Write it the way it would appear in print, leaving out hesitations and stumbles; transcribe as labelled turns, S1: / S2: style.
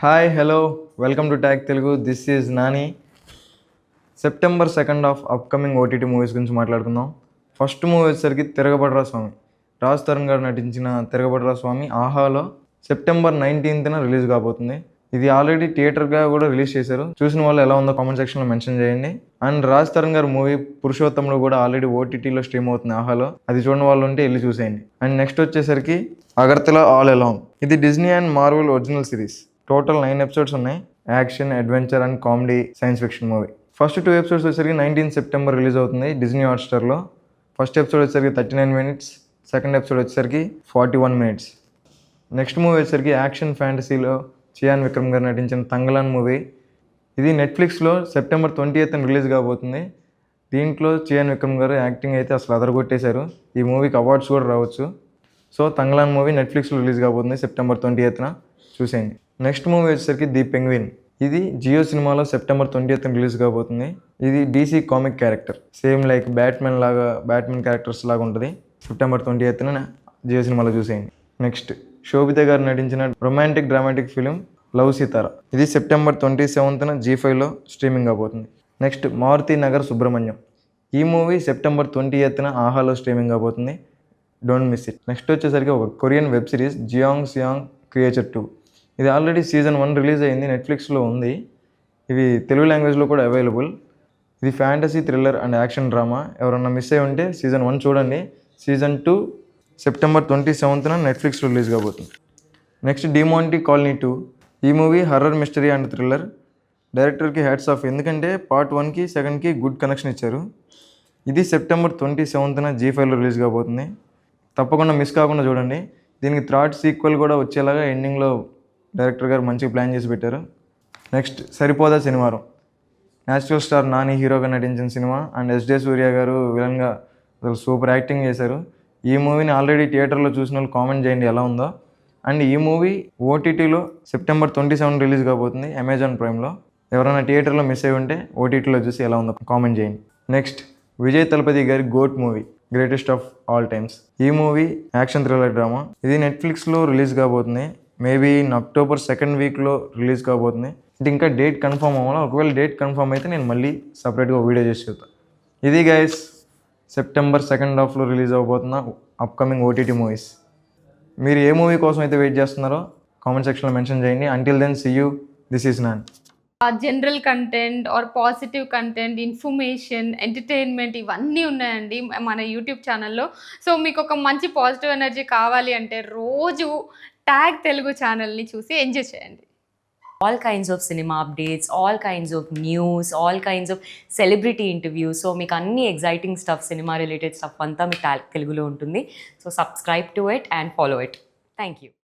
S1: Hi hello welcome to tag Telugu. This is Nani. September 2 of upcoming OTT movies గురించి మాట్లాడుకుందాం. First movie వచ్చేసరికి తిరగబడరా స్వామి. రాజ్ తరుణ్ గారు నటించిన తిరగబడరా స్వామి ఆహాలో సెప్టెంబర్ 19న రిలీజ్ కాబోతుంది. ఇది ఆల్రెడీ థియేటర్గా కూడా రిలీజ్ చేశారు. చూసిన వాళ్ళు ఎలా ఉందో కామెంట్ సెక్షన్లో మెన్షన్ చేయండి. అండ్ రాజ్ తరుణ్ గారు మూవీ పురుషోత్తముడు కూడా ఆల్రెడీ ఓటీటీలో స్ట్రీమ్ అవుతుంది ఆహాలో. అది చూడని వాళ్ళు ఉంటే వెళ్ళి చూసేయండి. అండ్ నెక్స్ట్ వచ్చేసరికి అగర్తల ఆల్ అలాంగ్. ఇది Disney and Marvel original series. Total 9 episodes ఉన్నాయి. Action, adventure and comedy science fiction movie. First 2 episodes వచ్చేసరికి 19 సెప్టెంబర్ రిలీజ్ అవుతుంది డిజ్నీ హాట్స్టార్లో. ఫస్ట్ ఎపిసోడ్ వచ్చేసరికి 39 మినిట్స్, సెకండ్ ఎపిసోడ్ వచ్చేసరికి 41 మినిట్స్. నెక్స్ట్ మూవీ వచ్చేసరికి action ఫ్యాంటసీలో చియాన్ విక్రమ్ గారు నటించిన తంగలాన్ మూవీ. ఇది నెట్ఫ్లిక్స్లో సెప్టెంబర్ 20న రిలీజ్ కాబోతుంది. దీంట్లో చియాన్ విక్రమ్ గారు యాక్టింగ్ అయితే అసలు అదరగొట్టేశారు. ఈ మూవీకి అవార్డ్స్ కూడా రావచ్చు. సో తంగలాన్ మూవీ నెట్ఫ్లిక్స్లో రిలీజ్ కాబోతుంది సెప్టెంబర్ 20న. చూసేయండి. నెక్స్ట్ మూవీ వచ్చేసరికి ది పెంగ్విన్. ఇది జియో సినిమాలో సెప్టెంబర్ 20న రిలీజ్ కాబోతుంది. ఇది DC comic character. Same like batsmen characters లాగా ఉంటుంది. సెప్టెంబర్ 20న జియో సినిమాలో చూసేయండి. నెక్స్ట్ శోభిత గారు నటించిన romantic dramatic film love Sithara. ఇది సెప్టెంబర్ 27న G5లో స్ట్రీమింగ్ కాబోతుంది. నెక్స్ట్ మారుతి నగర్ సుబ్రహ్మణ్యం. ఈ మూవీ సెప్టెంబర్ 20న ఆహాలో స్ట్రీమింగ్ కాబోతుంది. Don't miss it. నెక్స్ట్ వచ్చేసరికి ఒక Korean web series Gyeongseong creature 2. ఇది ఆల్రెడీ సీజన్ 1 రిలీజ్ అయింది, నెట్ఫ్లిక్స్లో ఉంది. ఇవి తెలుగు లాంగ్వేజ్లో కూడా అవైలబుల్. ఇది fantasy, thriller and action drama. ఎవరన్నా మిస్ అయ్యి ఉంటే సీజన్ 1 చూడండి. సీజన్ 2 సెప్టెంబర్ 27న నెట్ఫ్లిక్స్లో రిలీజ్ కాబోతుంది. Next Demonte colony 2. ఈ movie horror, mystery and thriller. డైరెక్టర్కి హ్యాట్స్ ఆఫ్, ఎందుకంటే పార్ట్ 1కి 2కి గుడ్ కనెక్షన్ ఇచ్చారు. ఇది సెప్టెంబర్ 27న G5లో రిలీజ్ కాబోతుంది. తప్పకుండా మిస్ కాకుండా చూడండి. దీనికి థర్డ్ సీక్వెల్ కూడా వచ్చేలాగా ఎండింగ్లో డైరెక్టర్ గారు మంచిగా ప్లాన్ చేసి పెట్టారు. నెక్స్ట్ సరిపోదా శనివారం. నేచురల్ స్టార్ నాని హీరోగా నటించిన సినిమా. అండ్ ఎస్జే సూర్య గారు విలన్గా అసలు సూపర్ యాక్టింగ్ చేశారు. ఈ మూవీని ఆల్రెడీ థియేటర్లో చూసిన వాళ్ళు కామెంట్ చేయండి ఎలా ఉందో. అండ్ ఈ మూవీ ఓటీటీలో సెప్టెంబర్ 27 రిలీజ్ కాబోతుంది అమెజాన్ ప్రైమ్లో. ఎవరైనా థియేటర్లో మిస్ అయ్యి ఉంటే ఓటీటీలో చూసి ఎలా ఉందో కామెంట్ చేయండి. నెక్స్ట్ విజయ్ తలపతి గారి GOAT movie, greatest of all times. ఈ మూవీ యాక్షన్ థ్రిల్లర్ డ్రామా. ఇది నెట్ఫ్లిక్స్లో రిలీజ్ కాబోతుంది. మేబీ అక్టోబర్ 2nd వీక్లో రిలీజ్ కాబోతుంది. అంటే ఇంకా డేట్ కన్ఫర్మ్ అవ్వాలి. ఒకవేళ డేట్ కన్ఫర్మ్ అయితే నేను మళ్ళీ సపరేట్గా వీడియో చేసి చెప్తాను. ఇది గైస్ సెప్టెంబర్ 2 రిలీజ్ అవబోతున్న అప్కమింగ్ ఓటీటీ మూవీస్. మీరు ఏ మూవీ కోసం అయితే వెయిట్ చేస్తున్నారో కామెంట్ సెక్షన్లో మెన్షన్ చేయండి. Until then see you. This is non.
S2: General content or positive content, information, entertainment ఇవన్నీ ఉన్నాయండి మన యూట్యూబ్ ఛానల్లో. సో మీకు ఒక మంచి పాజిటివ్ ఎనర్జీ కావాలి అంటే రోజు ట్యాగ్ తెలుగు ఛానల్ని చూసి ఎంజాయ్ చేయండి.
S3: All kinds of cinema updates, all kinds of news, all kinds of celebrity interviews. So మీకు అన్ని exciting stuff, cinema related stuff అంతా మీకు తెలుగులో ఉంటుంది. So subscribe to it and follow it. Thank you.